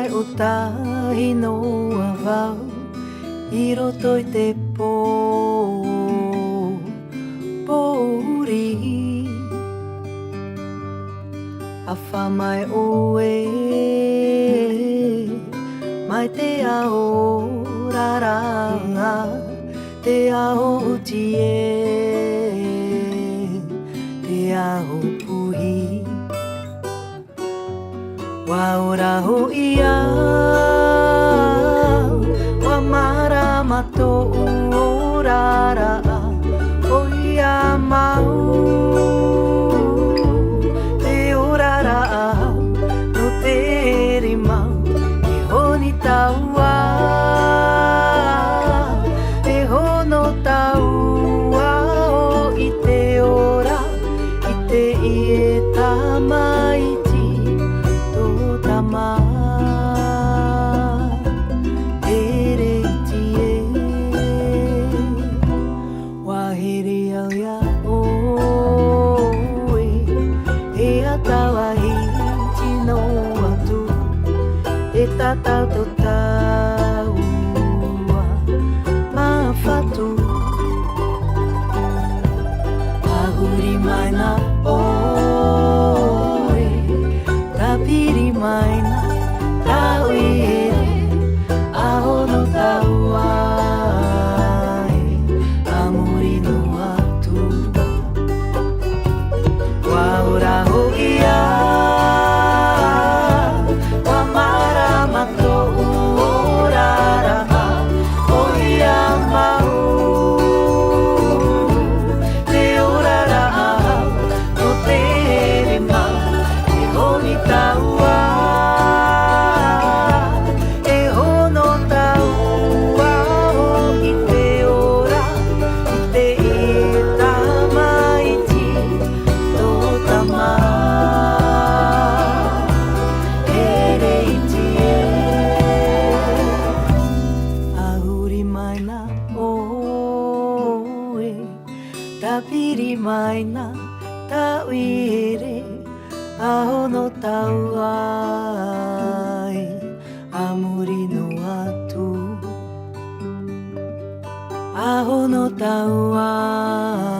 mai o tahi no a wau I roto I te pōuri A whamai o mai te ao raranga Te ao uti te ao puhi Wa ora ho ia Wa mara mato o rara O ia mau Te o rara no te rima E honi taua E hono taua o I te ora I te I e tamaiti Tō tama Ere iti Wahiri au ia oe E atawa hiti no atu E tatau tō taua Mawhatu Ahuri mai na oe Tapiri mai na tau I ere Aho no tau ai Amuri no atu Wa ora ho ia Wa mara mato urara O ia mau Te orara no te rima E honi taua E hono taua o I te ora I te I tamaiti Tō tama Ere iti Ahuri mai na oe Tapiri mai na tau I ere Aho no tau ai Amuri no atu Aho no tau ai